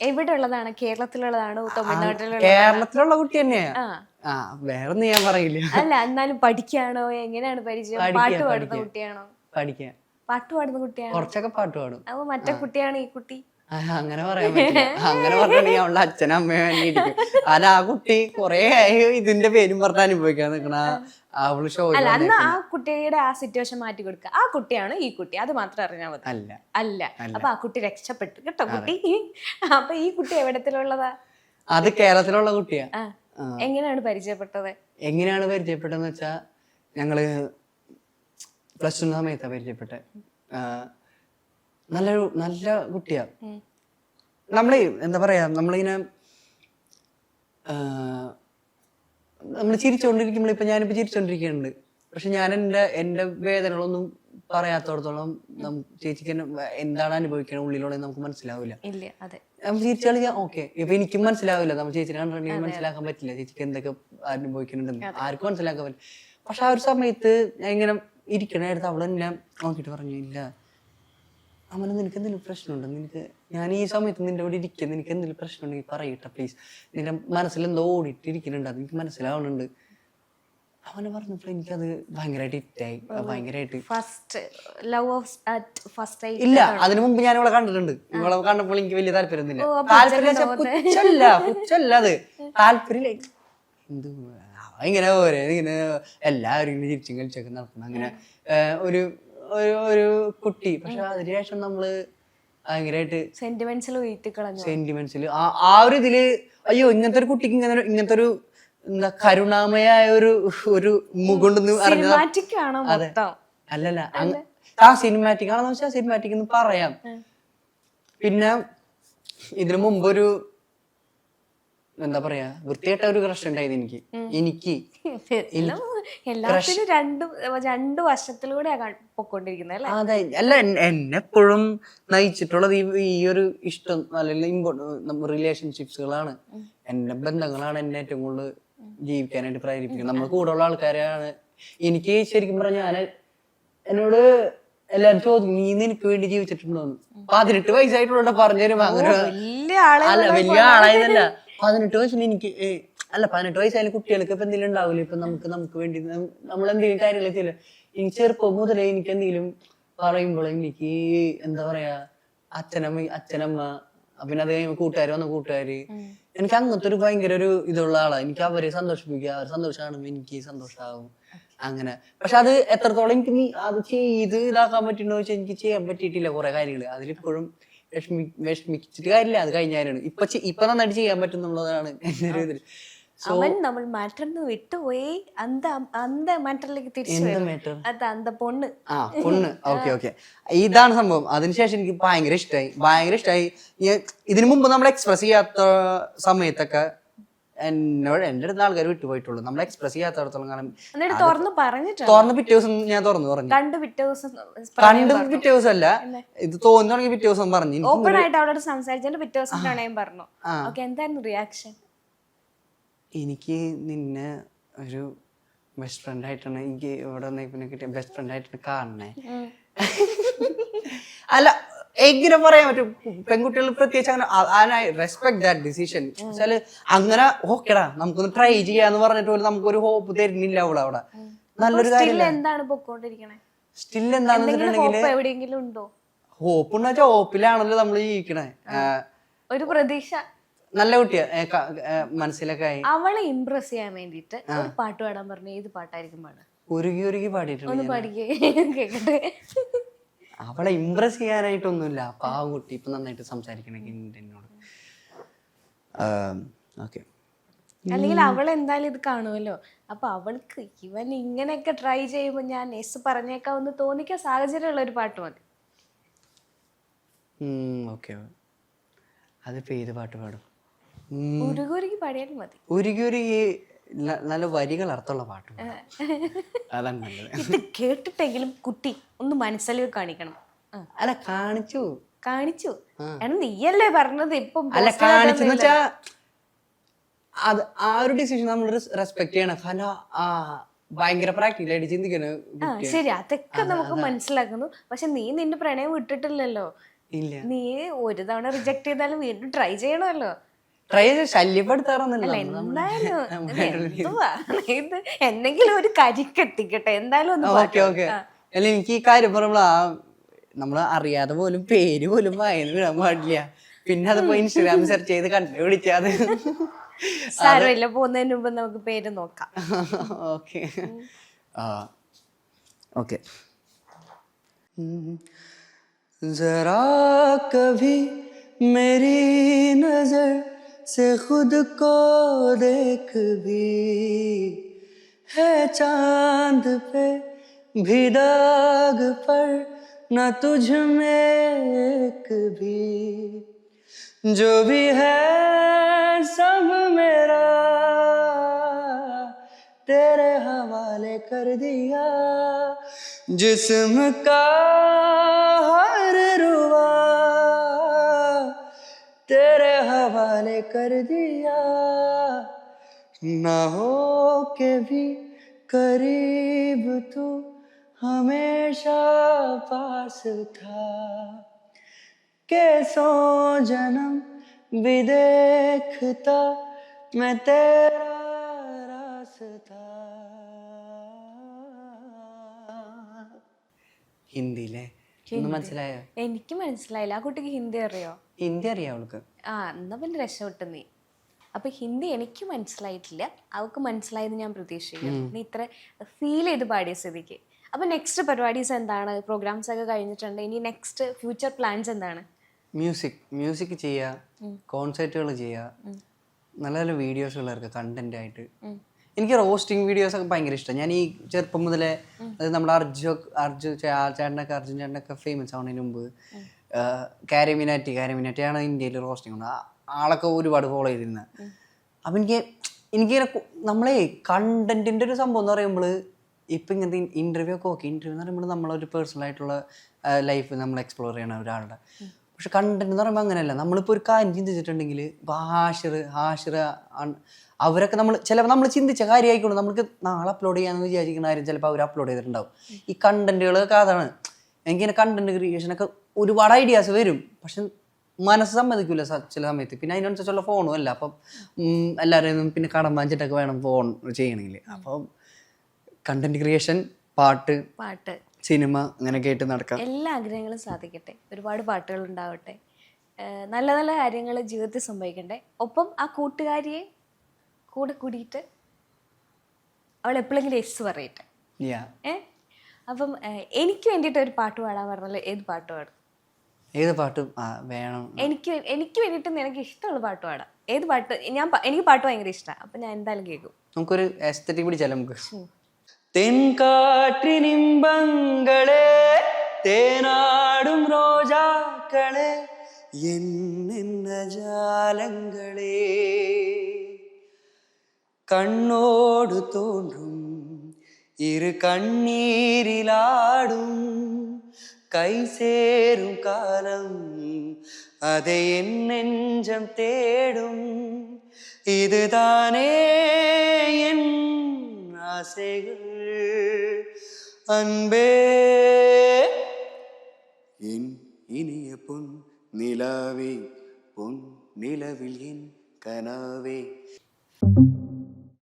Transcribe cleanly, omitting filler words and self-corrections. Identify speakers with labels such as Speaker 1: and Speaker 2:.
Speaker 1: എവിടെ ഉള്ളതാണ്? കേരളത്തിലുള്ളതാണോ തമിഴ്നാട്ടിലുള്ള?
Speaker 2: കേരളത്തിലുള്ള കുട്ടി തന്നെയാ. വേറൊന്നും ഞാൻ പറയില്ല.
Speaker 1: അല്ല, എന്നാലും പഠിക്കാണോ? എങ്ങനെയാണ് പരിചയം? പാട്ട് പാടുന്ന കുട്ടിയാണോ?
Speaker 2: പഠിക്കാൻ.
Speaker 1: പാട്ട് പാടുന്ന കുട്ടിയാണോ?
Speaker 2: കുറച്ചൊക്കെ പാട്ട് പാടും.
Speaker 1: അപ്പൊ മറ്റേ കുട്ടിയാണ് ഈ കുട്ടി?
Speaker 2: അങ്ങനെ പറയാൻ പറ്റില്ല. അങ്ങനെ പറഞ്ഞിട്ടുണ്ടെങ്കിൽ അവളുടെ അച്ഛനും അമ്മയും തന്നെ ഇരിക്കും. കാരണം ആ കുട്ടി കൊറേ ഇതിന്റെ പേരും പറഞ്ഞ് അനുഭവിക്കാൻ നിക്കണ അവള് ഷോ.
Speaker 1: അല്ല, അന്ന് ആ കുട്ടിയുടെ ആ സിറ്റുവേഷൻ മാറ്റി കൊടുക്കുക. ആ കുട്ടിയാണ് ഈ കുട്ടി, അത് മാത്രം അറിഞ്ഞാൽ മതി.
Speaker 2: അല്ല
Speaker 1: അല്ല, അപ്പൊ ആ കുട്ടി രക്ഷപ്പെട്ടു കേട്ടോ കുട്ടി. അപ്പൊ ഈ കുട്ടി എവിടത്തിലുള്ളതാ?
Speaker 2: അത് കേരളത്തിലുള്ള കുട്ടിയാ.
Speaker 1: എങ്ങനെയാണ് പരിചയപ്പെട്ടത്?
Speaker 2: എങ്ങനെയാണ് പരിചയപ്പെട്ടതെന്ന് വെച്ചാ, ഞങ്ങള് പ്ലസ് 1 സമയത്താ പരിചയപ്പെട്ടെ. നല്ല കുട്ടിയാ. നമ്മള് എന്താ പറയാ, നമ്മളിങ്ങനെ നമ്മള് ചിരിച്ചോണ്ടിരിക്കുമ്പോൾ, ഇപ്പൊ ഞാനിപ്പോ ചിരിച്ചോണ്ടിരിക്കുന്നുണ്ട്, പക്ഷെ ഞാൻ എന്റെ വേദനകളൊന്നും പറയാത്തോടത്തോളം ചേച്ചിക്ക് എന്താണ് അനുഭവിക്കണ ഉള്ളിലുള്ളത് നമുക്ക് മനസ്സിലാവില്ല. നമ്മൾ ചിരിച്ചാൽ ഓക്കെ, ഇപ്പൊ എനിക്കും മനസ്സിലാവില്ല. നമ്മൾ ചേച്ചിനെ കണ്ടിട്ടുണ്ടെങ്കിൽ മനസ്സിലാക്കാൻ പറ്റില്ല ചേച്ചിക്ക് എന്തൊക്കെ അനുഭവിക്കുന്നുണ്ടെന്ന്, ആർക്കും മനസ്സിലാക്കാൻ പറ്റില്ല. പക്ഷെ ആ ഒരു സമയത്ത് ഞാൻ ഇങ്ങനെ ഇരിക്കണായിരുന്നു, അവളെന്നെ നോക്കിട്ട് പറഞ്ഞു, ഇല്ല അമ്മ, നിനക്ക് എന്തെങ്കിലും പ്രശ്നമുണ്ടോ? ഞാൻ ഈ സമയത്ത് നിന്റെ കൂടെ ഇരിക്കുന്നത്, നിനക്ക് എന്തെങ്കിലും പ്രശ്നം ഉണ്ടെങ്കിൽ പറയട്ടെ പ്ലീസ്, നിന്റെ മനസ്സിൽ എന്തോ ഓടിയിട്ടിരിക്കുന്നുണ്ട്, അത് എനിക്ക് മനസ്സിലാവുന്നുണ്ട്. അവനെ പറഞ്ഞപ്പോൾ എനിക്കത് ഭയങ്കരമായിട്ട് ഹിറ്റായി. ഭയങ്കരമായിട്ട് ഇല്ല, അതിനു മുമ്പ് ഞാൻ ഇവളെ കണ്ടിട്ടുണ്ട്. ഇവളെ കണ്ടപ്പോൾ എനിക്ക് വലിയ താല്പര്യമൊന്നുമില്ല. പുച്ഛല്ല അത്, താല്പര്യം എന്ത് ഇങ്ങനെ ഓരോ ഇങ്ങനെ എല്ലാവരും ഇങ്ങനെ ചിരിച്ചും കളിച്ചൊക്കെ നടക്കണം, അങ്ങനെ ഒരു കുട്ടി. പക്ഷെ അതിനുശേഷം നമ്മള് ഭയങ്കരമായിട്ട് സെന്റിമെന്റ്സിൽ ആ ഒരു ഇതില്, അയ്യോ ഇങ്ങനത്തെ ഒരു കുട്ടിക്ക് ഇങ്ങനത്തെ ഒരു എന്താ കരുണാമയായ ഒരു മുഖമുണ്ടെന്ന് അറിഞ്ഞത്. അതെ, അല്ലല്ല, ആ സിനിമാറ്റിക് ആണെന്ന് വെച്ചാൽ സിനിമാറ്റിക് എന്ന് പറയാം. പിന്നെ ഇതിനു മുമ്പൊരു എന്താ പറയാ, വൃത്തിയായിട്ട ഒരു ക്രഷ് ഉണ്ടായിരുന്നു എനിക്ക്
Speaker 1: രണ്ടു വശത്തിലൂടെ പൊക്കോണ്ടിരിക്കുന്നത്.
Speaker 2: അതെ, അല്ല, എന്നെപ്പോഴും നയിച്ചിട്ടുള്ളത് ഈ ഒരു ഇഷ്ടം, അല്ലെങ്കിൽ റിലേഷൻഷിപ്സുകളാണ്, എന്റെ ബന്ധങ്ങളാണ് എന്നെ ഏറ്റവും കൂടുതൽ ജീവിക്കാനായിട്ട് പ്രേരിപ്പിക്കുന്നത്. നമ്മൾ കൂടെ ഉള്ള ആൾക്കാരെയാണ്. എനിക്ക് ശരിക്കും പറഞ്ഞാൽ എന്നോട് എല്ലാരും ചോദിക്കും, നീ നിനക്ക് വേണ്ടി ജീവിച്ചിട്ടുണ്ടോന്ന്. 18 വയസ്സായിട്ടുള്ള പറഞ്ഞുതരും. അങ്ങനെ അല്ല, വലിയ ആളായതല്ല, 18 വയസ്സിൽ എനിക്ക് അല്ല 18 വയസ്സായാലും കുട്ടികൾക്ക് ഇപ്പൊ എന്തെങ്കിലും ഉണ്ടാവില്ല. ഇപ്പൊ നമുക്ക് വേണ്ടി നമ്മൾ എന്തെങ്കിലും കാര്യങ്ങൾ ചെയ്യില്ല. എനിക്ക് ചെറുപ്പം മുതലേ എനിക്ക് എന്തെങ്കിലും പറയുമ്പോൾ എനിക്ക് എന്താ പറയാ, അച്ഛനമ്മ, പിന്നെ അത് കഴിയുമ്പോ കൂട്ടുകാര്, എനിക്ക് അങ്ങനത്തെ ഒരു ഭയങ്കര ഒരു ഇതുള്ള ആളാണ്. എനിക്ക് അവരെ സന്തോഷിപ്പിക്കുക, അവർ സന്തോഷമാണെങ്കിൽ എനിക്ക് സന്തോഷമാകും, അങ്ങനെ. പക്ഷെ അത് എത്രത്തോളം എനിക്ക് അത് ചെയ്ത് ഇതാക്കാൻ പറ്റുന്നുണ്ടോ വെച്ചാൽ എനിക്ക് ചെയ്യാൻ പറ്റിയിട്ടില്ല കുറെ കാര്യങ്ങള്. അതിലിപ്പോഴും വിഷമിച്ചിട്ട് കാര്യമില്ല, അത് കഴിഞ്ഞാലാണ് ഇപ്പൊ നന്നായിട്ട് ചെയ്യാൻ പറ്റുന്നുള്ളതാണ് എന്റെ ഒരു ഇതിൽ.
Speaker 1: അവൻ നമ്മൾ മാറ്ററിന് വിട്ടുപോയി, അന്ത മാറ്ററിലേക്ക് തിരിച്ചു. പൊണ്ണ്.
Speaker 2: ഓക്കെ, ഇതാണ് സംഭവം. അതിനുശേഷം എനിക്ക് ഭയങ്കര ഇഷ്ടമായി. ഇതിനു മുമ്പ് നമ്മൾ എക്സ്പ്രസ് ചെയ്യാത്ത സമയത്തൊക്കെ എന്നോട് എന്റെ അടുത്ത് ആൾക്കാർ വിട്ടുപോയിട്ടുള്ളൂ. നമ്മൾ എക്സ്പ്രസ് ചെയ്യാത്തടത്തോളം കാലം തുറന്ന് പിറ്റേ ദിവസം ഞാൻ തുറന്നു പറഞ്ഞു. കണ്ട് പിറ്റേ ദിവസം അല്ല, ഇത് തോന്നി തുടങ്ങി പിറ്റേ ദിവസം പറഞ്ഞു. എനിക്ക് നിന്നെ ഒരു ബെസ്റ്റ് ഫ്രണ്ട് ആയിട്ടാണ്, എനിക്ക് ഇവിടെ പിന്നെ കിട്ടിയ ബെസ്റ്റ് ഫ്രണ്ട് ആയിട്ടാണ് കാണണേ. അല്ല, എങ്ങനെ പറയാൻ പറ്റും, പെൺകുട്ടികൾ പ്രത്യേകിച്ച് അങ്ങനെ റെസ്പെക്ട് ദാറ്റ് ഡിസിഷൻ. വെച്ചാല് അങ്ങനെ ഓക്കെടാ നമുക്കൊന്ന് ട്രൈ ചെയ്യാന്ന് പറഞ്ഞിട്ട് പോലും നമുക്കൊരു ഹോപ്പ് തരുന്നില്ല അവള് അവിടെ. നല്ലൊരു കാര്യം. സ്റ്റിൽ എന്താണെന്ന് വെച്ചിട്ടുണ്ടെങ്കിൽ ഹോപ്പ് എന്ന് വെച്ചാൽ ഹോപ്പിലാണല്ലോ നമ്മൾ ജീവിക്കണേ.
Speaker 1: ഒരു പ്രതീക്ഷ.
Speaker 2: നല്ല കുട്ടിയാ, മനസ്സിലൊക്കെ ആയി.
Speaker 1: അവളെ ഇംപ്രസ് ചെയ്യാൻ വേണ്ടിട്ട് ഒരു പാട്ട് പാടാൻ പറഞ്ഞു. ഏത് പാട്ടായിരിക്കും പാടുക?
Speaker 2: ഉരുകി പാടിയിട്ടുണ്ട്. അവളെ ഇംപ്രസ് ചെയ്യാനായിട്ടൊന്നുമില്ല, പാവം കുട്ടി. ഇപ്പൊ നന്നായിട്ട് സംസാരിക്കണെങ്കിൽ എന്നോട്. ഓക്കെ,
Speaker 1: അല്ലെങ്കിൽ അവൾ എന്തായാലും ഇത് കാണുമല്ലോ, അപ്പൊ അവൾക്ക് ഇവൻ ഇങ്ങനെയൊക്കെ ട്രൈ ചെയ്യുമ്പോ ഞാൻ എസ് പറഞ്ഞേക്കാം ഒന്ന് തോന്നിക്കാൻ സാഹചര്യമുള്ള ഒരു പാട്ട് മതി.
Speaker 2: ഓക്കെ, അതിപ്പോ ഏത് പാട്ട് പാടും?
Speaker 1: ഉരുകി പാടിയാലും മതി.
Speaker 2: ഉരുകി നല്ല വരികൾ അർത്ഥമുള്ള പാട്ട്. അതാണ് നല്ലത്.
Speaker 1: ഇത് കേട്ടിട്ടെങ്കിലും കുട്ടി ഒന്ന് മനസ്സിലേക്ക് കാണിക്കണം.
Speaker 2: അല്ല, കാണിച്ചു
Speaker 1: എടാ നീയല്ലേ പറഞ്ഞത് ഇപ്പം.
Speaker 2: അല്ല, കാണിച്ചെന്ന് വെച്ചാ അത് ആ ഒരു ഡിസിഷൻ നമ്മൾ റെസ്പെക്ട് ചെയ്യണം. കാരണം ഭയങ്കര പ്രാക്ടിക്കലായിട്ട് ചിന്തിക്കണം.
Speaker 1: ശരി, അതൊക്കെ നമുക്ക് മനസ്സിലാക്കുന്നു. പക്ഷെ നീ നിന്റെ പ്രണയം വിട്ടിട്ടില്ലല്ലോ.
Speaker 2: ഇല്ല.
Speaker 1: നീ ഒരു തവണ റിജക്ട് ചെയ്താലും വീണ്ടും ട്രൈ ചെയ്യണമല്ലോ.
Speaker 2: ട്രൈ ചെയ്ത് ശല്യപ്പെടുത്താറൊന്നുമില്ല.
Speaker 1: എന്തായാലും എന്തുവാ ഇത്, എന്തെങ്കിലും ഒരു കരിക്കെത്തിക്കട്ടെ എന്തായാലും ഒന്ന്
Speaker 2: ഓക്കെ ഓക്കെ. അല്ല എനിക്ക് ഈ കാര്യം പറയുമ്പോൾ നമ്മള് അറിയാതെ പോലും പേര് പോലും വായന വിടാൻ പാടില്ല. പിന്നെ അതിപ്പോ ഇൻസ്റ്റാഗ്രാമിൽ സെർച്ച് ചെയ്ത് കണ്ടുപിടിക്കാതെ.
Speaker 1: സാരമില്ല, പോകുന്നതിന് മുമ്പ് നമുക്ക് പേര് നോക്കാം.
Speaker 2: Okay okay. जरा कभी मेरी नजर से खुद को देख भी, है चांद पे भी दाग पर न तुझ में एक भी, जो भी है सब मेरा तेरे हवाले कर दिया, जिस्म का हर रुआ तेरे हवाले कर दिया, ना हो के भी करीब तू हमेशा पास था, कैसों जन्म भी देखता मैं तेरा रास्ता. ഹിന്ദിയിലെ മനസ്സിലായോ?
Speaker 1: എനിക്ക് മനസ്സിലായില്ല. ആ കുട്ടിക്ക് ഹിന്ദി അറിയോ?
Speaker 2: ഹിന്ദി അറിയാം അവൾക്ക്.
Speaker 1: എന്നാ പിന്നെ രക്ഷപ്പെട്ടു നീ. അപ്പൊ ഹിന്ദി എനിക്ക് മനസ്സിലായിട്ടില്ല, അവൾക്ക് മനസ്സിലായെന്ന് ഞാൻ പ്രതീക്ഷിക്കുന്നു. നീ ഇത്ര ഫീൽ ചെയ്ത് പാടിയ സ്ഥിതിക്ക്. അപ്പൊ നെക്സ്റ്റ് പരിപാടീസ് എന്താണ്? പ്രോഗ്രാംസ് ഒക്കെ കഴിഞ്ഞിട്ടുണ്ട്, ഇനി നെക്സ്റ്റ് ഫ്യൂച്ചർ പ്ലാൻസ് എന്താണ്?
Speaker 2: മ്യൂസിക് ചെയ്യുക, കോൺസേർട്ടുകൾ ചെയ്യുക, നല്ല നല്ല വീഡിയോസുകൾ ഇറക്കുക കണ്ടന്റ് ആയിട്ട്. എനിക്ക് റോസ്റ്റിംഗ് വീഡിയോസ് ഒക്കെ ഭയങ്കര ഇഷ്ടമാണ്. ഞാൻ ഈ ചെറുപ്പം മുതലേ, അതായത് നമ്മുടെ അർജുൻ ചേട്ടനൊക്കെ ഫേമസ് ആവുന്നതിന് മുമ്പ് കാരമിനാറ്റിയാണ് ഇന്ത്യയിൽ റോസ്റ്റിംഗ് ഉണ്ട്. ആളൊക്കെ ഒരുപാട് ഫോളോ ചെയ്തിരുന്നത്. അപ്പം എനിക്കിങ്ങനെ നമ്മളെ കണ്ടന്റിൻ്റെ ഒരു സംഭവം എന്ന് പറയുമ്പോൾ, ഇപ്പം ഇങ്ങനത്തെ ഇൻ്റർവ്യൂ ഒക്കെ ഓക്കെ, ഇൻ്റർവ്യൂ എന്ന് പറയുമ്പോൾ നമ്മളൊരു പേഴ്സണൽ ആയിട്ടുള്ള ലൈഫ് നമ്മൾ എക്സ്പ്ലോർ ചെയ്യണം ഒരാളുടെ. പക്ഷെ കണ്ടന്റ് എന്ന് പറയുമ്പോൾ അങ്ങനെയല്ല. നമ്മളിപ്പോൾ ഒരു കാര്യം ചിന്തിച്ചിട്ടുണ്ടെങ്കിൽ, ഇപ്പോൾ ഹാഷിർ അവരൊക്കെ ചിലപ്പോൾ നമ്മൾ ചിന്തിച്ച കാര്യമായിക്കോളൂ, നമുക്ക് നാളെ അപ്ലോഡ് ചെയ്യാമെന്ന് വിചാരിക്കുന്ന കാര്യം ചിലപ്പോൾ അവർ അപ്ലോഡ് ചെയ്തിട്ടുണ്ടാവും. ഈ കണ്ടന്റുകളൊക്കെ അതാണ്. എനിക്കിങ്ങനെ കണ്ടന്റ് ക്രിയേഷനൊക്കെ ഒരുപാട് ഐഡിയാസ് വരും, പക്ഷെ മനസ്സ് സമ്മതിക്കില്ല ചില സമയത്ത്. പിന്നെ അതിനനുസരിച്ചുള്ള ഫോണും അല്ല. അപ്പം എല്ലാവരെയും പിന്നെ കടം വാങ്ങിച്ചിട്ടൊക്കെ വേണം ഫോൺ ചെയ്യണമെങ്കിൽ. അപ്പം കണ്ടന്റ് ക്രിയേഷൻ, പാട്ട്, സിനിമ അങ്ങനെയൊക്കെ ആയിട്ട് നടക്കാം.
Speaker 1: എല്ലാ ആഗ്രഹങ്ങളും സാധിക്കട്ടെ, ഒരുപാട് പാട്ടുകൾ ഉണ്ടാവട്ടെ, നല്ല നല്ല കാര്യങ്ങൾ ജീവിതത്തിൽ സംഭവിക്കട്ടെ. ഒപ്പം ആ കൂട്ടുകാരിയെ കൂടെ കൂടിയിട്ട് അവൾ എപ്പോഴെങ്കിലും എസ് പറയട്ടെ. അപ്പം എനിക്ക് വേണ്ടിയിട്ട് ഒരു പാട്ട് പാടാൻ പറഞ്ഞാൽ ഏത് പാട്ട് പാടും?
Speaker 2: ഏത് പാട്ട് വേണം?
Speaker 1: എനിക്ക് വേണ്ടിയിട്ട് നിനക്ക് ഇഷ്ടമുള്ള പാട്ട് പാടാം. ഏത് പാട്ട്? എനിക്ക് പാട്ട് ഭയങ്കര ഇഷ്ടമാണ്. അപ്പം ഞാൻ എന്തായാലും കേൾക്കും.
Speaker 2: നമുക്കൊരു എസ്തറ്റിക് പിടിച്ചാലോ നമുക്ക്? തെൻകാറ്റിനിമ്പങ്ങളെ തേനാടും റോജാക്കളെ എന്ന ജാലങ്ങളെ കണ്ണോട് തോന്നും ഇരു കണ്ണീരിലാടും കൈ സേരും കാലം அதை என் நெஞ்சம் தேடும் இதுதானே என் ஆசைகள் அன்பே என் இனிய பொன் நிலாவே பொன் நிலவில் என் கனாவே